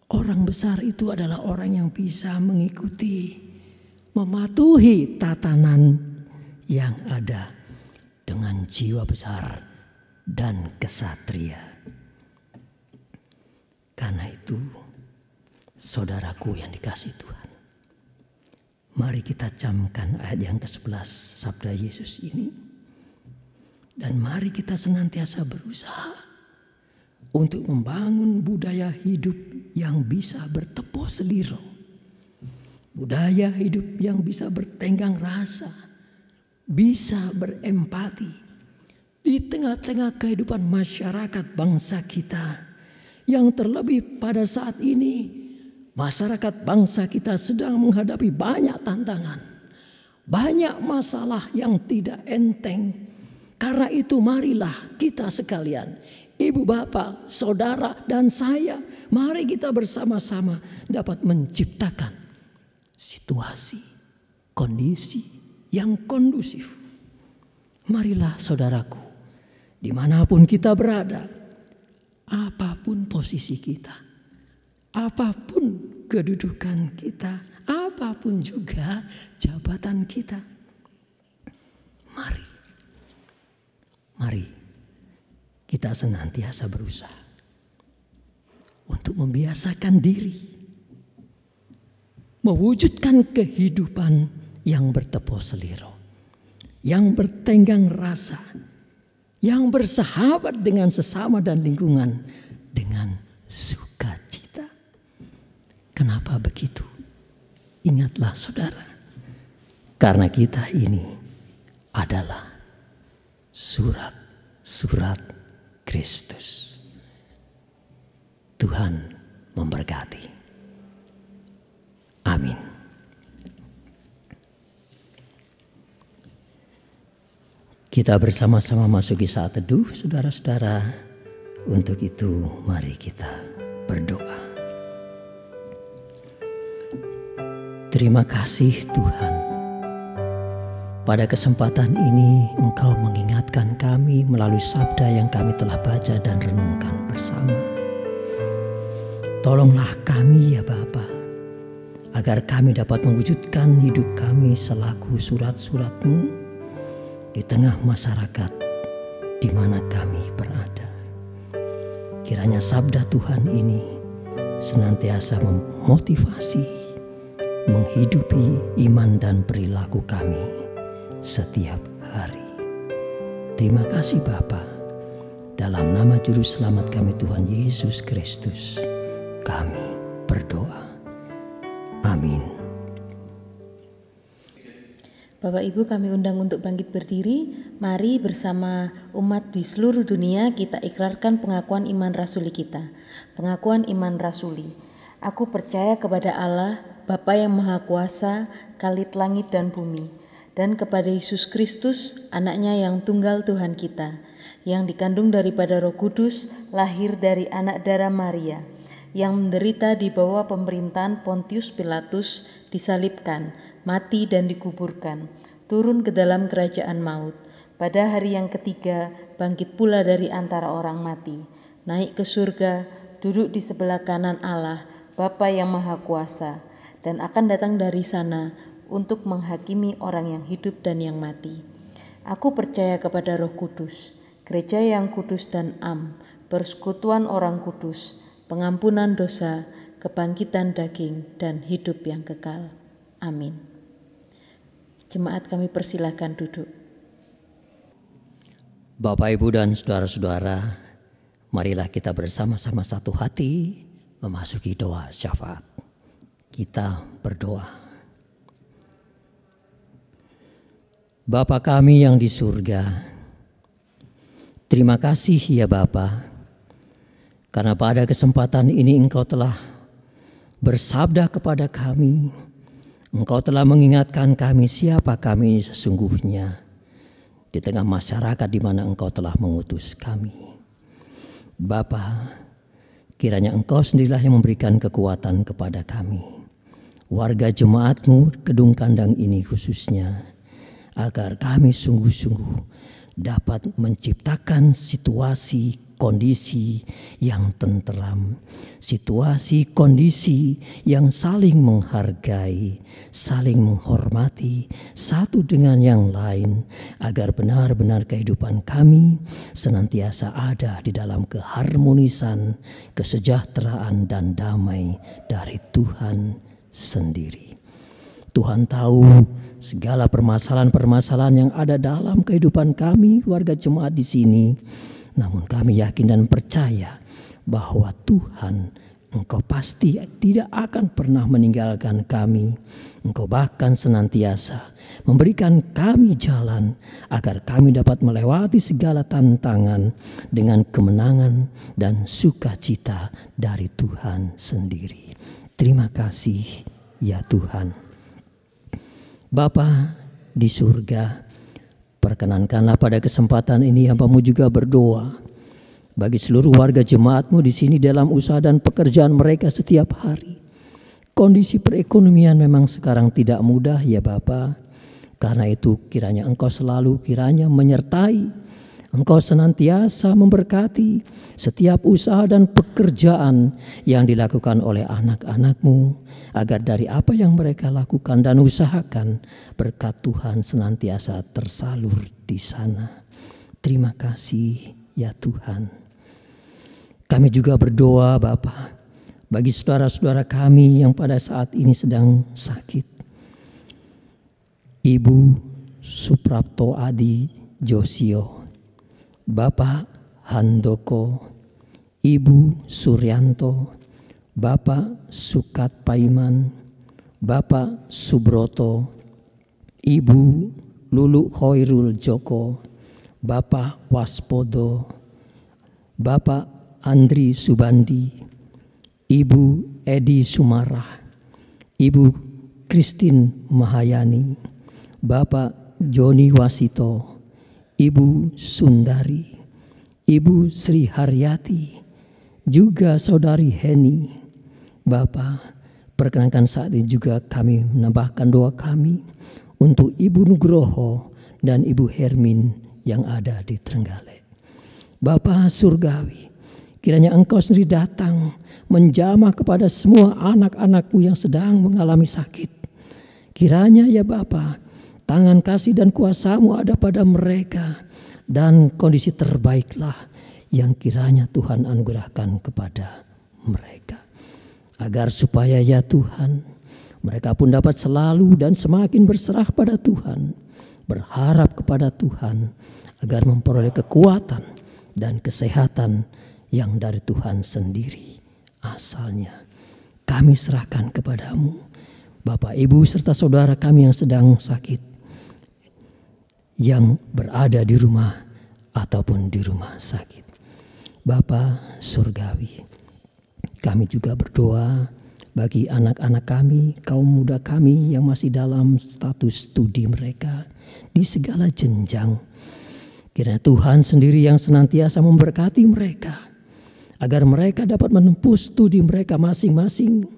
Orang besar itu adalah orang yang bisa mengikuti, mematuhi tatanan yang ada dengan jiwa besar dan kesatria. Karena itu, saudaraku yang dikasihi Tuhan, mari kita camkan ayat yang ke-11 sabda Yesus ini. Dan mari kita senantiasa berusaha untuk membangun budaya hidup yang bisa bertepos seliro. Budaya hidup yang bisa bertenggang rasa, bisa berempati di tengah-tengah kehidupan masyarakat bangsa kita. Yang terlebih pada saat ini, masyarakat bangsa kita sedang menghadapi banyak tantangan, banyak masalah yang tidak enteng. Karena itu marilah kita sekalian, ibu bapak, saudara dan saya, mari kita bersama-sama dapat menciptakan situasi, kondisi yang kondusif. Marilah saudaraku, dimanapun kita berada, apapun posisi kita, apapun kedudukan kita, apapun juga jabatan kita. Mari kita senantiasa berusaha untuk membiasakan diri, mewujudkan kehidupan yang bertepos seliro, yang bertenggang rasa, yang bersahabat dengan sesama dan lingkungan dengan sukacita. Kenapa begitu? Ingatlah saudara, karena kita ini adalah surat Kristus. Tuhan memberkati. Amin. Kita bersama-sama masuki saat teduh, saudara-saudara. Untuk itu mari kita berdoa. Terima kasih Tuhan. Pada kesempatan ini Engkau mengingatkan kami melalui sabda yang kami telah baca dan renungkan bersama. Tolonglah kami ya Bapa, agar kami dapat mewujudkan hidup kami selaku surat-surat-Mu di tengah masyarakat di mana kami berada. Kiranya sabda Tuhan ini senantiasa memotivasi, menghidupi iman dan perilaku kami setiap hari. Terima kasih Bapa. Dalam nama Juru Selamat kami Tuhan Yesus Kristus, kami berdoa. Amin. Bapak Ibu, kami undang untuk bangkit berdiri. Mari bersama umat di seluruh dunia kita ikrarkan pengakuan iman rasuli kita. Pengakuan iman rasuli. Aku percaya kepada Allah, Bapa yang Maha Kuasa, Khalid langit dan bumi, dan kepada Yesus Kristus, anaknya yang tunggal Tuhan kita, yang dikandung daripada Roh Kudus, lahir dari anak darah Maria, yang menderita di bawah pemerintahan Pontius Pilatus, disalibkan, mati dan dikuburkan, turun ke dalam kerajaan maut, pada hari yang ketiga bangkit pula dari antara orang mati, naik ke surga, duduk di sebelah kanan Allah, Bapa yang Maha Kuasa, dan akan datang dari sana untuk menghakimi orang yang hidup dan yang mati. Aku percaya kepada Roh Kudus, gereja yang kudus dan am, persekutuan orang kudus, pengampunan dosa, kebangkitan daging, dan hidup yang kekal. Amin. Jemaat kami persilahkan duduk. Bapak, Ibu, dan saudara-saudara, marilah kita bersama-sama satu hati memasuki doa syafaat. Kita berdoa. Bapa kami yang di surga, terima kasih ya Bapa, karena pada kesempatan ini Engkau telah bersabda kepada kami, Engkau telah mengingatkan kami siapa kami sesungguhnya di tengah masyarakat di mana Engkau telah mengutus kami. Bapa, kiranya Engkau sendirilah yang memberikan kekuatan kepada kami, warga jemaat-Mu Kedung Kandang ini khususnya, agar kami sungguh-sungguh dapat menciptakan situasi kondisi yang tenteram, situasi kondisi yang saling menghargai, saling menghormati satu dengan yang lain, agar benar-benar kehidupan kami senantiasa ada di dalam keharmonisan, kesejahteraan dan damai dari Tuhan sendiri. Tuhan tahu segala permasalahan-permasalahan yang ada dalam kehidupan kami warga jemaat di sini. Namun kami yakin dan percaya bahwa Tuhan, Engkau pasti tidak akan pernah meninggalkan kami. Engkau bahkan senantiasa memberikan kami jalan agar kami dapat melewati segala tantangan dengan kemenangan dan sukacita dari Tuhan sendiri. Terima kasih ya Tuhan. Bapa di surga, perkenankanlah pada kesempatan ini hamba-Mu juga berdoa bagi seluruh warga jemaat-Mu di sini dalam usaha dan pekerjaan mereka setiap hari. Kondisi perekonomian memang sekarang tidak mudah ya Bapa. Karena itu kiranya Engkau selalu kiranya menyertai, Engkau senantiasa memberkati setiap usaha dan pekerjaan yang dilakukan oleh anak-anak-Mu, agar dari apa yang mereka lakukan dan usahakan, berkat Tuhan senantiasa tersalur di sana. Terima kasih ya Tuhan. Kami juga berdoa Bapa bagi saudara-saudara kami yang pada saat ini sedang sakit. Ibu Suprapto Adi Josio, Bapak Handoko, Ibu Suryanto, Bapak Sukat Paiman, Bapak Subroto, Ibu Lulu Khairul Joko, Bapak Waspodo, Bapak Andri Subandi, Ibu Edi Sumarah, Ibu Christine Mahayani, Bapak Joni Wasito, Ibu Sundari, Ibu Sri Haryati, juga Saudari Heni. Bapak, perkenankan saat ini juga kami menambahkan doa kami untuk Ibu Nugroho dan Ibu Hermin yang ada di Trenggalek. Bapa Surgawi, kiranya Engkau sendiri datang menjamah kepada semua anak-anak-Mu yang sedang mengalami sakit. Kiranya ya Bapa, tangan kasih dan kuasa-Mu ada pada mereka, dan kondisi terbaiklah yang kiranya Tuhan anugerahkan kepada mereka. Agar supaya ya Tuhan, mereka pun dapat selalu dan semakin berserah pada Tuhan, berharap kepada Tuhan, agar memperoleh kekuatan dan kesehatan yang dari Tuhan sendiri asalnya. Kami serahkan kepadamu, Bapak, Ibu, serta saudara kami yang sedang sakit, yang berada di rumah ataupun di rumah sakit. Bapa Surgawi, kami juga berdoa bagi anak-anak kami, kaum muda kami yang masih dalam status studi mereka di segala jenjang. Kiranya Tuhan sendiri yang senantiasa memberkati mereka, agar mereka dapat menempuh studi mereka masing-masing,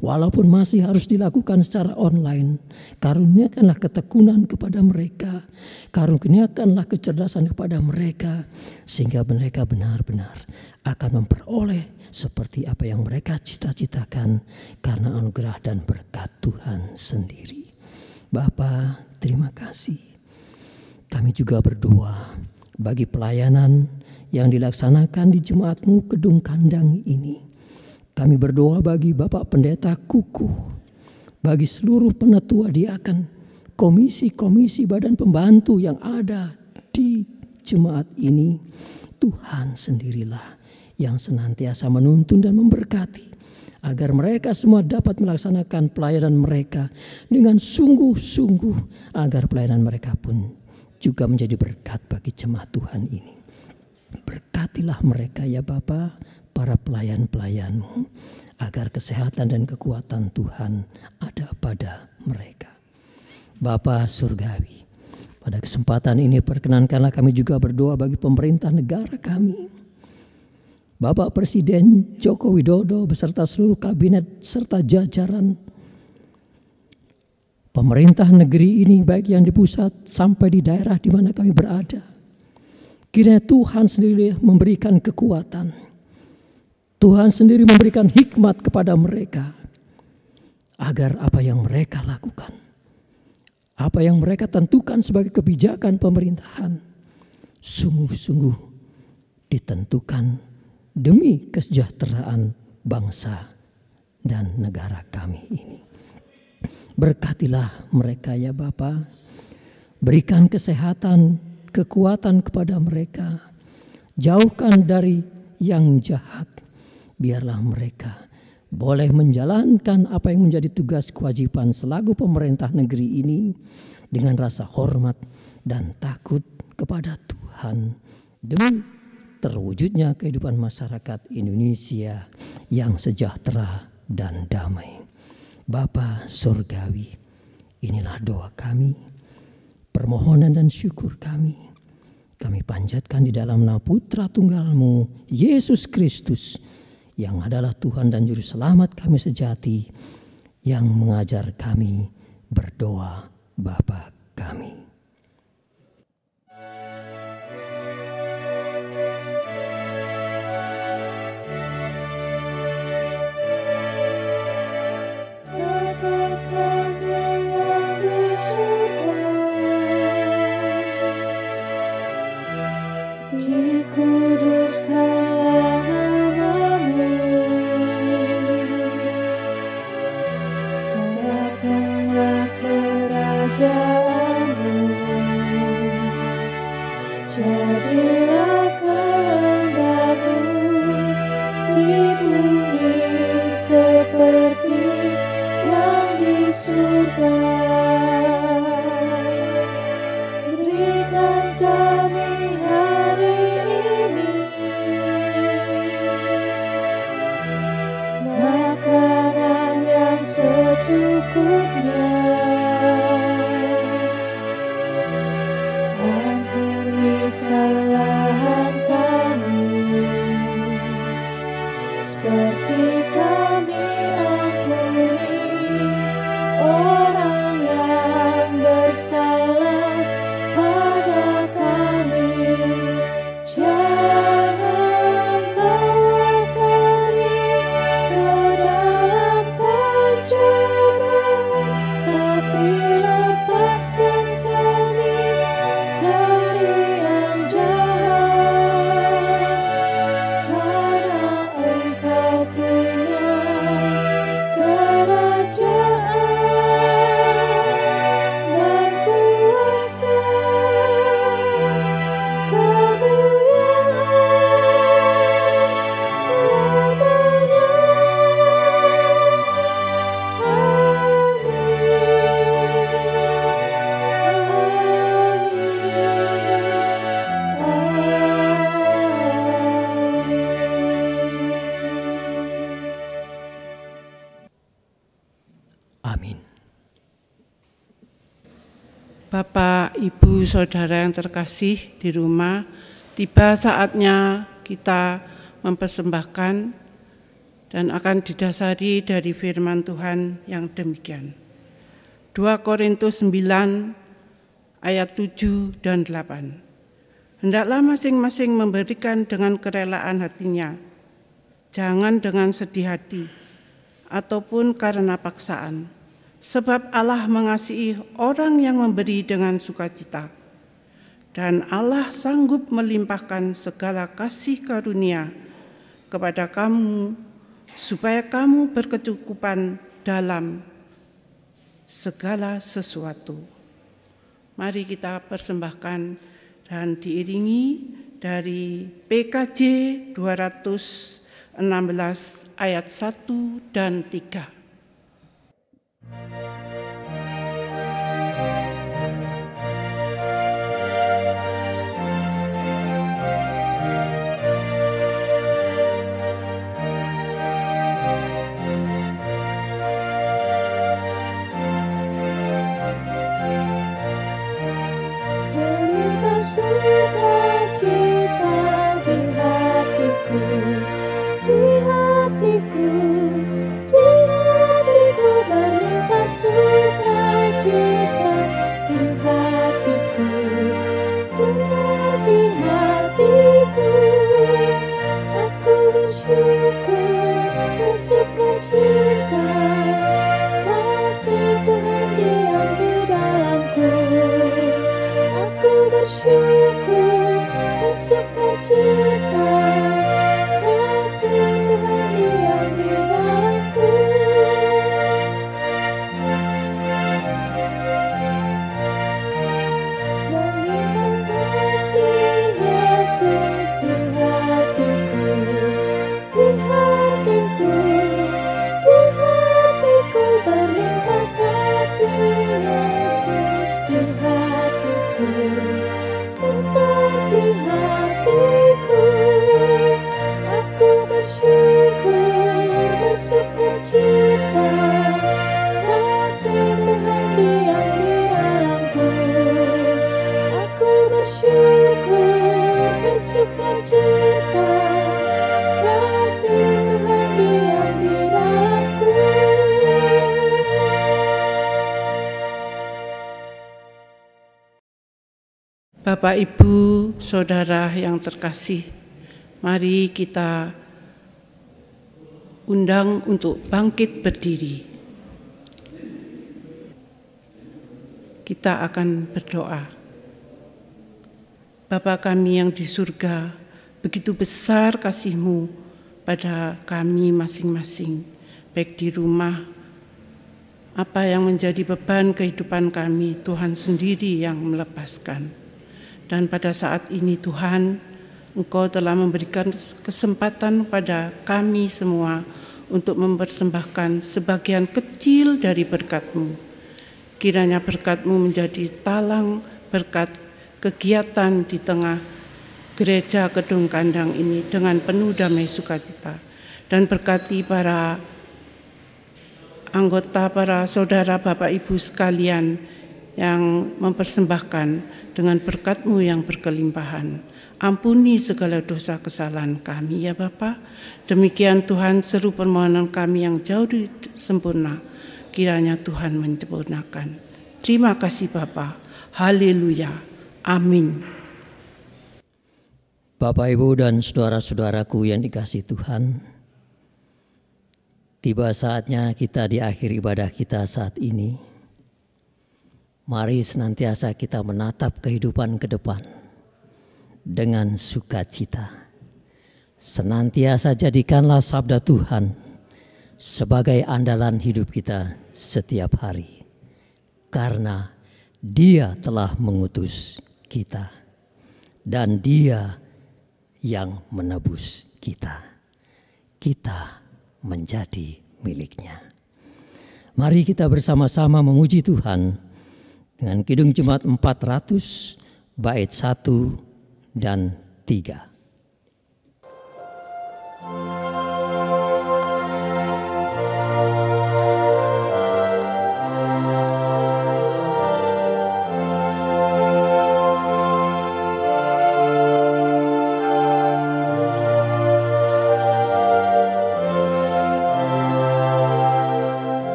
walaupun masih harus dilakukan secara online. Karuniakanlah ketekunan kepada mereka, karuniakanlah kecerdasan kepada mereka, sehingga mereka benar-benar akan memperoleh seperti apa yang mereka cita-citakan karena anugerah dan berkat Tuhan sendiri. Bapa, terima kasih. Kami juga berdoa bagi pelayanan yang dilaksanakan di Jemaat-Mu Kedung Kandang ini. Kami berdoa bagi Bapak Pendeta Kukuh, bagi seluruh penetua diaken, komisi-komisi badan pembantu yang ada di jemaat ini. Tuhan sendirilah yang senantiasa menuntun dan memberkati, agar mereka semua dapat melaksanakan pelayanan mereka dengan sungguh-sungguh, agar pelayanan mereka pun juga menjadi berkat bagi jemaat Tuhan ini. Berkatilah mereka ya Bapa, para pelayan-pelayan-Mu, agar kesehatan dan kekuatan Tuhan ada pada mereka. Bapa Surgawi, pada kesempatan ini perkenankanlah kami juga berdoa bagi pemerintah negara kami. Bapak Presiden Joko Widodo beserta seluruh kabinet serta jajaran pemerintah negeri ini, baik yang di pusat sampai di daerah di mana kami berada. Kiranya Tuhan sendiri memberikan kekuatan, Tuhan sendiri memberikan hikmat kepada mereka, agar apa yang mereka lakukan, apa yang mereka tentukan sebagai kebijakan pemerintahan, sungguh-sungguh ditentukan demi kesejahteraan bangsa dan negara kami ini. Berkatilah mereka ya Bapa, berikan kesehatan, kekuatan kepada mereka, jauhkan dari yang jahat. Biarlah mereka boleh menjalankan apa yang menjadi tugas kewajiban selaku pemerintah negeri ini dengan rasa hormat dan takut kepada Tuhan, demi terwujudnya kehidupan masyarakat Indonesia yang sejahtera dan damai. Bapa Surgawi, inilah doa kami, permohonan dan syukur kami. Kami panjatkan di dalam nama Putra Tunggal-Mu, Yesus Kristus, yang adalah Tuhan dan Juru Selamat kami sejati, yang mengajar kami berdoa Bapa kami. kerajaanmu. Jadilah kehendakmu di bumi seperti yang di surga. Berikan kami hari ini makanan yang secukupnya. Ampuni kesalahan kami seperti kami ampuni orang yang bersalah pada kami. Jangan bawa kami ke dalam pencobaan, tapi lepaskan kami dari yang jahat. Karena Engkau punya kerajaan dan kuasa, kemuliaan selamanya. Amin. Bapak, Ibu, Saudara yang terkasih di rumah, tiba saatnya kita mempersembahkan dan akan didasari dari firman Tuhan yang demikian. 2 Korintus 9 ayat 7 dan 8. Hendaklah masing-masing memberikan dengan kerelaan hatinya, jangan dengan sedih hati ataupun karena paksaan. Sebab Allah mengasihi orang yang memberi dengan sukacita, dan Allah sanggup melimpahkan segala kasih karunia kepada kamu, supaya kamu berkecukupan dalam segala sesuatu. Mari kita persembahkan dan diiringi dari PKJ 216 ayat 1 dan 3. Melimpah sukacita di hatiku, di hatiku, di hatiku, berlimpah sukacita di hatiku, di hatiku. Aku bersyukur, bersukacita, kasih Tuhan diam di dalamku. Aku bersyukur, bersukacita, kasih Tuhan diam di dalamku. Melimpah kasih Yesus di hatiku, di hatiku, di hatiku, berlimpah kasih Yesus di hatiku, tetap di hatiku. Aku bersyukur, bersukacita, kasih Tuhan diam di dalamku. Aku bersyukur, bersukacita, kasih Tuhan diam di dalamku. Bapak, Ibu, Saudara yang terkasih, mari kita undang untuk bangkit berdiri. Kita akan berdoa. Bapa kami yang di surga, begitu besar kasih-Mu pada kami masing-masing, baik di rumah Apa yang menjadi beban kehidupan kami, Tuhan sendiri yang melepaskan. Dan pada saat ini Tuhan, Engkau telah memberikan kesempatan pada kami semua untuk mempersembahkan sebagian kecil dari berkat-Mu. Kiranya berkat-Mu menjadi talang berkat kegiatan di tengah gereja Kedung Kandang ini dengan penuh damai sukacita. Dan berkati para anggota, para saudara, Bapak Ibu sekalian yang mempersembahkan dengan berkat-Mu yang berkelimpahan. Ampuni segala dosa kesalahan kami ya Bapa. Demikian Tuhan, seru permohonan kami yang jauh dari sempurna, kiranya Tuhan menyempurnakan. Terima kasih Bapa. Haleluya. Amin. Bapak, Ibu, dan saudara-saudaraku yang dikasihi Tuhan, tiba saatnya kita di akhir ibadah kita saat ini. Mari senantiasa kita menatap kehidupan ke depan dengan sukacita. Senantiasa jadikanlah sabda Tuhan sebagai andalan hidup kita setiap hari. Karena Dia telah mengutus kita dan Dia yang menebus kita. Kita menjadi milik-Nya. Mari kita bersama-sama memuji Tuhan dengan Kidung Jemaat 400 bait 1 dan 3.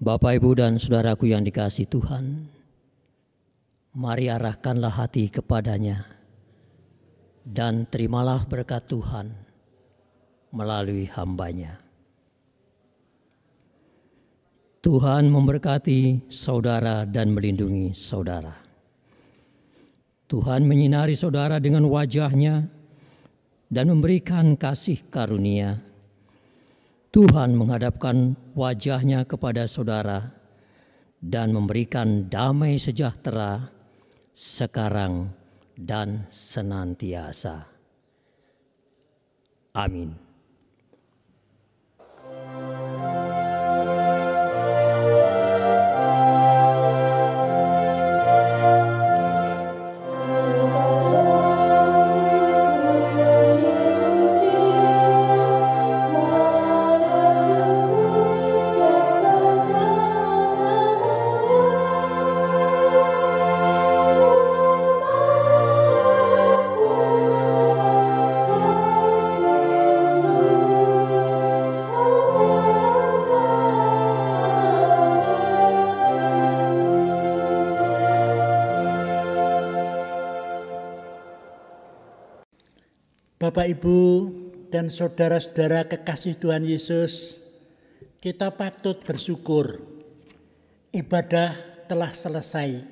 Bapak, Ibu, dan saudaraku yang dikasihi Tuhan, mari arahkanlah hati kepadanya dan terimalah berkat Tuhan melalui hamba-Nya. Tuhan memberkati saudara dan melindungi saudara. Tuhan menyinari saudara dengan wajah-Nya dan memberikan kasih karunia. Tuhan menghadapkan wajah-Nya kepada saudara dan memberikan damai sejahtera sekarang dan senantiasa. Amin. Thank you. Bapak, Ibu, dan saudara-saudara kekasih Tuhan Yesus, kita patut bersyukur. Ibadah telah selesai,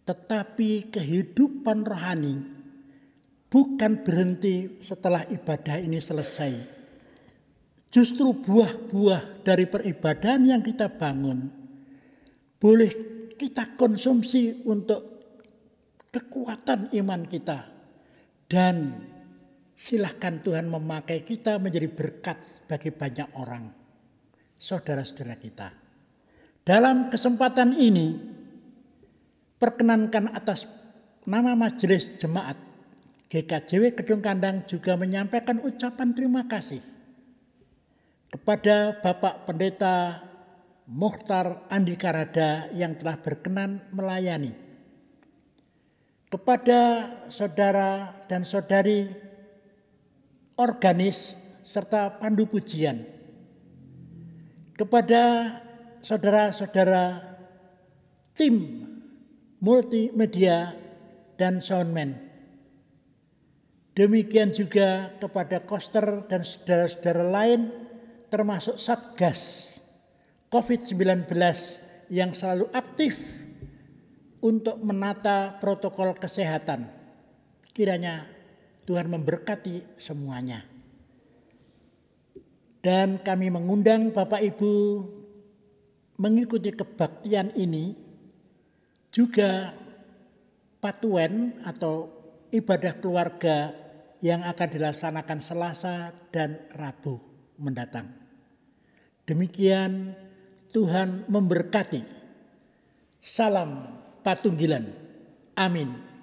tetapi kehidupan rohani bukan berhenti setelah ibadah ini selesai. Justru buah-buah dari peribadahan yang kita bangun boleh kita konsumsi untuk kekuatan iman kita. Dan silahkan Tuhan memakai kita menjadi berkat bagi banyak orang, saudara-saudara kita. Dalam kesempatan ini, perkenankan atas nama Majelis Jemaat GKJW Kedung Kandang juga menyampaikan ucapan terima kasih kepada Bapak Pendeta Mukhtar Andika Rada yang telah berkenan melayani, kepada saudara dan saudari organis serta pandu pujian, kepada saudara-saudara tim multimedia dan soundman. Demikian juga kepada koster dan saudara-saudara lain termasuk Satgas COVID-19 yang selalu aktif untuk menata protokol kesehatan. Kiranya Tuhan memberkati semuanya. Dan kami mengundang Bapak Ibu mengikuti kebaktian ini juga patuen atau ibadah keluarga yang akan dilaksanakan Selasa dan Rabu mendatang. Demikian, Tuhan memberkati. Salam Patunggilan. Amin.